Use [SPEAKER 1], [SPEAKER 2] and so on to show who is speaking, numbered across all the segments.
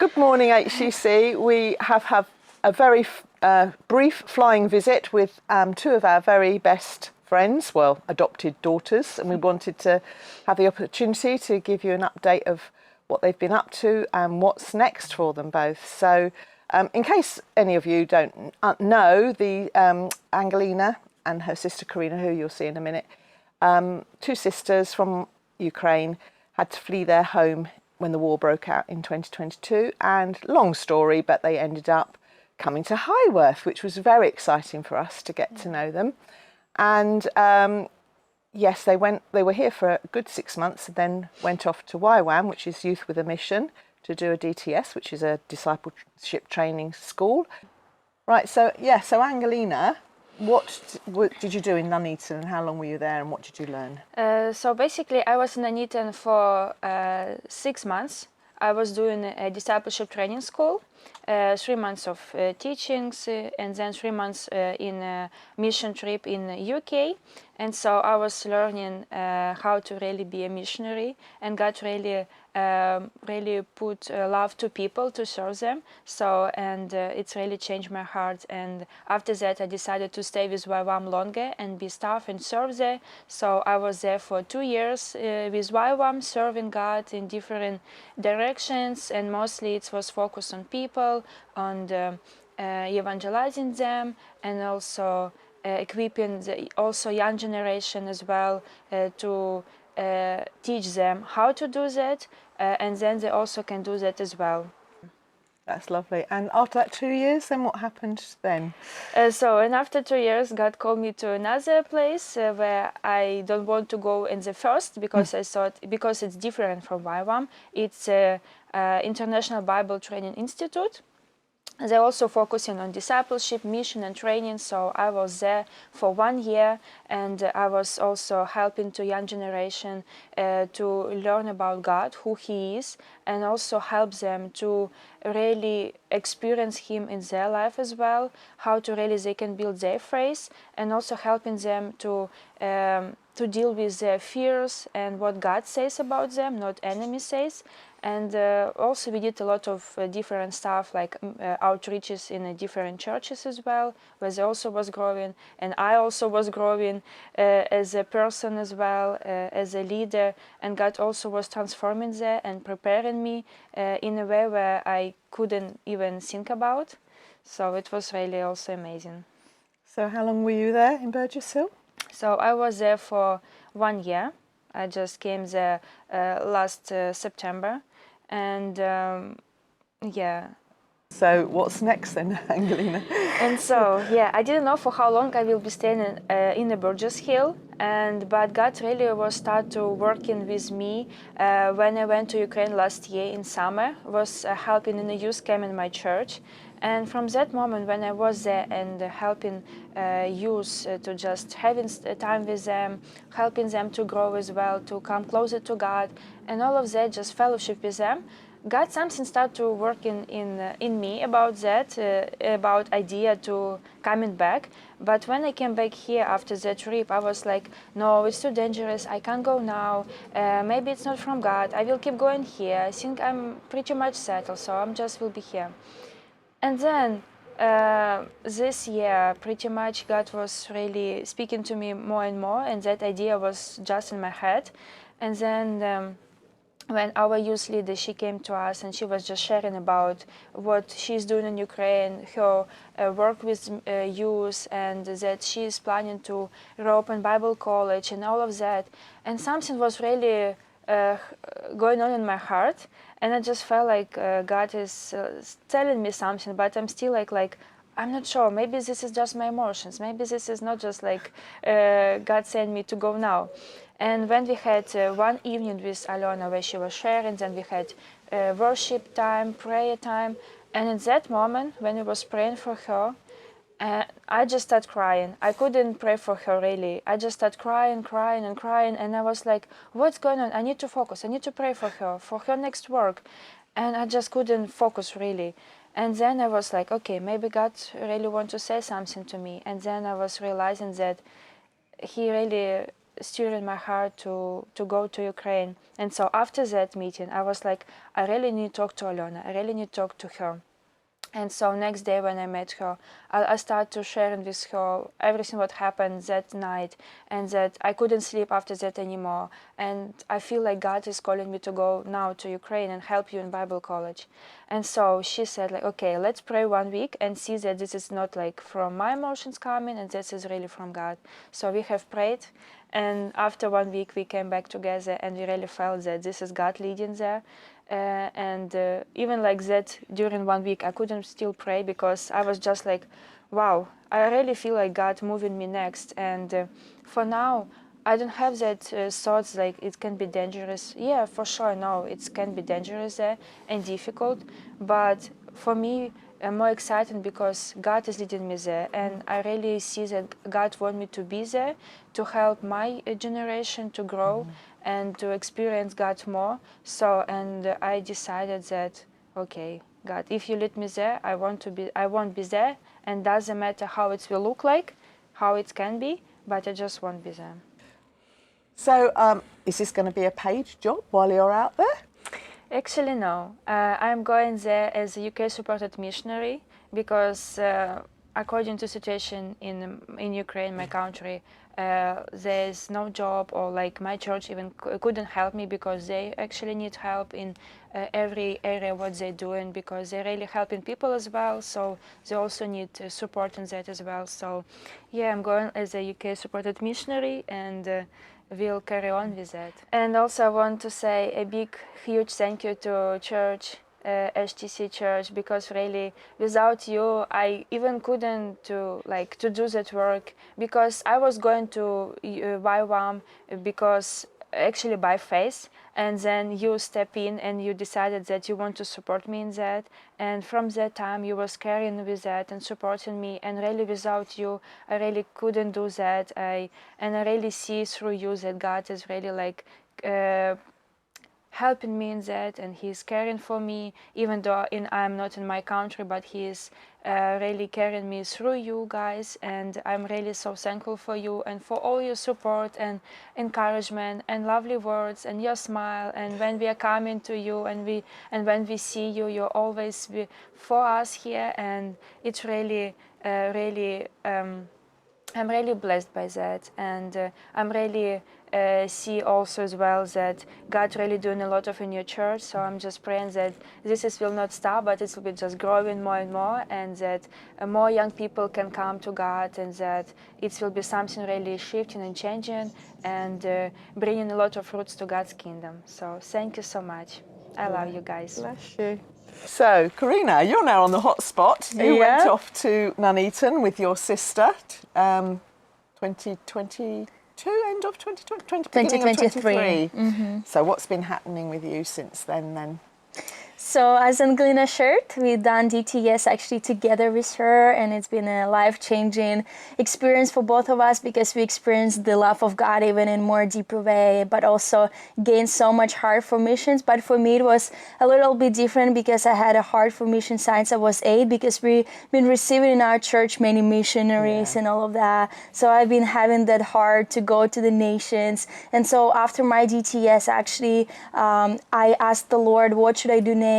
[SPEAKER 1] Good morning, HCC. We have had a very brief flying visit with two of our very best friends, well, adopted daughters, and we wanted to have the opportunity to give you an update of what they've been up to and what's next for them both. So in case any of you don't know, the Anhelina and her sister Karyna, who you'll see in a minute, two sisters from Ukraine, had to flee their home when the war broke out in 2022, and long story, but they ended up coming to Highworth, which was very exciting for us to get to know them. And yes, they were here for a good 6 months, and then went off to YWAM, which is Youth with a Mission, to do a DTS, which is a discipleship training school. Right, so Anhelina, what did you do in Nuneaton, and how long were you there, and what did you learn?
[SPEAKER 2] So basically, I was in Nuneaton for 6 months. I was doing a discipleship training school, 3 months of teachings, and then 3 months in a mission trip in the UK. And so I was learning how to really be a missionary, and God really put love to people, to serve them. So, and it's really changed my heart. And after that, I decided to stay with YWAM longer and be staff and serve there. So I was there for 2 years with YWAM, serving God in different directions, and mostly it was focused on people, on evangelizing them, and also equipping also young generation as well to teach them how to do that, and then they also can do that as well.
[SPEAKER 1] That's lovely. And after that 2 years, then what happened then?
[SPEAKER 2] And after 2 years, God called me to another place where I don't want to go in the first, because I thought, because it's different from YWAM. It's International Bible Training Institute. They're also focusing on discipleship, mission, and training. So I was there for 1 year, and I was also helping to young generation to learn about God, who He is, and also help them to really experience Him in their life as well, how to really they can build their faith, and also helping them to deal with their fears and what God says about them, not enemy says. And also we did a lot of different stuff, like outreaches in different churches as well, where they also was growing, and I also was growing as a person as well, as a leader, and God also was transforming there and preparing me in a way where I couldn't even think about. So it was really also amazing.
[SPEAKER 1] So how long were you there in Burgess Hill?
[SPEAKER 2] So I was there for 1 year. I just came there last September. And yeah.
[SPEAKER 1] So what's next then, Anhelina?
[SPEAKER 2] And so, yeah, I didn't know for how long I will be staying in the Burgess Hill, but God really was start to working with me when I went to Ukraine last year in summer, was helping in a youth camp in my church. And from that moment when I was there and helping youth to just having time with them, helping them to grow as well, to come closer to God, and all of that, just fellowship with them, God something started to work in me about that, about idea to coming back. But when I came back here after that trip, I was like, no, it's too dangerous. I can't go now. Maybe it's not from God. I will keep going here. I think I'm pretty much settled, so I'm just will be here. And then this year, pretty much God was really speaking to me more and more, and that idea was just in my head. And then when our youth leader, she came to us and she was just sharing about what she's doing in Ukraine, her work with youth, and that she's planning to reopen Bible college and all of that. And something was really going on in my heart, and I just felt like God is telling me something, but I'm still like I'm not sure. Maybe this is just my emotions. Maybe this is not just like God sent me to go now. And when we had one evening with Alona where she was sharing, then we had worship time, prayer time, and in that moment when I was praying for her, I just started crying. I couldn't pray for her really. I just started crying, and I was like, what's going on? I need to focus. I need to pray for her next work. And I just couldn't focus really. And then I was like, okay, maybe God really wants to say something to me. And then I was realizing that He really stirring my heart to go to Ukraine. And so after that meeting, I was like, I really need to talk to Alena. I really need to talk to her. And so next day when I met her, I started to share with her everything what happened that night, and that I couldn't sleep after that anymore. And I feel like God is calling me to go now to Ukraine and help you in Bible college. And so she said like, okay, let's pray 1 week and see that this is not like from my emotions coming, and this is really from God. So we have prayed, and after 1 week we came back together, and we really felt that this is God leading there. And even like that, during 1 week, I couldn't still pray because I was just like, wow, I really feel like God moving me next. And for now, I don't have that thoughts like it can be dangerous. Yeah, for sure, no, it can be dangerous and difficult. But for me, I'm more excited because God is leading me there, and I really see that God wants me to be there to help my generation to grow and to experience God more. So, and I decided that, okay, God, if you lead me there, I won't be there, and doesn't matter how it will look like, how it can be, but I just won't be there.
[SPEAKER 1] So, is this going to be a paid job while you're out there?
[SPEAKER 2] Actually, no. I'm going there as a UK-supported missionary because, according to situation in Ukraine, my country, there's no job, or like my church even couldn't help me because they actually need help in every area what they're doing, because they're really helping people as well. So they also need support in that as well. So, yeah, I'm going as a UK-supported missionary, and we'll carry on with that. And also I want to say a big, huge thank you to church, HTC Church, because really without you I even couldn't to do that work, because I was going to YWAM because actually by faith, and then you step in and you decided that you want to support me in that, and from that time you was carrying with that and supporting me, and really without you I really couldn't do that. And I really see through you that God is really like helping me in that, and he's caring for me, even though I'm not in my country, but he's really carrying me through you guys. And I'm really so thankful for you and for all your support and encouragement and lovely words and your smile. And when we are coming to you and when we see you, you're always for us here, and it's really I'm really blessed by that, and I'm really see also as well that God really doing a lot of in your church. So I'm just praying that will not stop, but it will be just growing more and more, and that more young people can come to God, and that it will be something really shifting and changing, and bringing a lot of fruits to God's kingdom. So thank you so much. I love you guys.
[SPEAKER 1] Bless you. So, Karyna, you're now on the hot spot. You went off to Nuneaton with your sister, 2022, end of 2020, beginning of 2023. So what's been happening with you since then?
[SPEAKER 3] So as Anhelina shared, we've done DTS actually together with her, and it's been a life-changing experience for both of us, because we experienced the love of God even in more deeper way, but also gained so much heart for missions. But for me it was a little bit different, because I had a heart for mission since I was 8, because we've been receiving in our church many missionaries and all of that. So I've been having that heart to go to the nations. And so after my DTS, actually, I asked the Lord, what should I do next,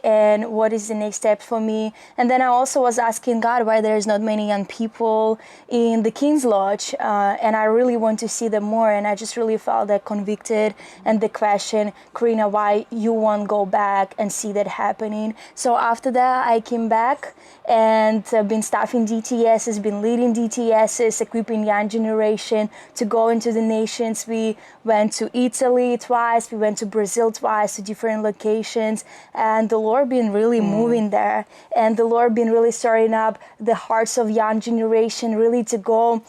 [SPEAKER 3] and what is the next step for me? And then I also was asking God why there's not many young people in the King's Lodge, and I really want to see them more. And I just really felt that convicted, and the question, Karyna, why you won't go back and see that happening? So after that I came back, and been staffing DTSs, been leading DTSs, equipping young generation to go into the nations. We went to Italy twice, we went to Brazil twice, to different locations, and the Lord been really moving there, and the Lord been really stirring up the hearts of young generation really to go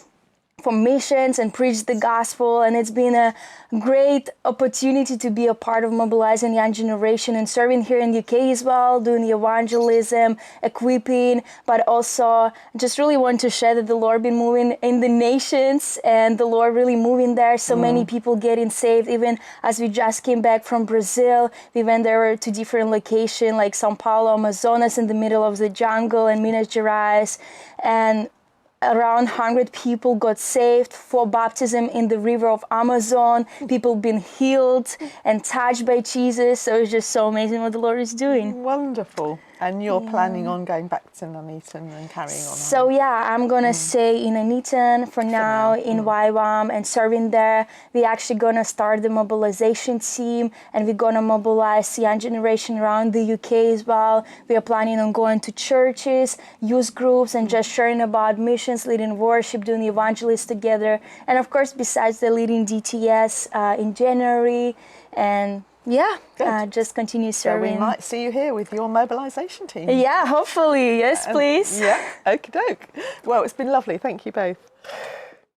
[SPEAKER 3] for missions and preach the gospel. And it's been a great opportunity to be a part of mobilizing young generation and serving here in the UK as well, doing the evangelism, equipping, but also just really want to share that the Lord been moving in the nations, and the Lord really moving there. So many people getting saved. Even as we just came back from Brazil, we went there to different locations like São Paulo, Amazonas, in the middle of the jungle, and Minas Gerais, and around 100 people got saved, 4 baptism in the river of Amazon. People been healed and touched by Jesus. So it's just so amazing what the Lord is doing.
[SPEAKER 1] Wonderful. And you're planning on going back to Nuneaton and carrying on?
[SPEAKER 3] So yeah, I'm gonna stay in Nuneaton for now, in YWAM, and serving there. We're actually gonna start the mobilization team, and we're gonna mobilize the young generation around the UK as well. We are planning on going to churches, youth groups, and just sharing about missions, leading worship, doing evangelism together, and of course, besides the leading DTS in January, and just continue
[SPEAKER 1] So
[SPEAKER 3] serving.
[SPEAKER 1] we might see you here with your mobilisation team.
[SPEAKER 3] Yeah, hopefully. Yes, please.
[SPEAKER 1] Yeah, okie doke. Well, it's been lovely. Thank you both.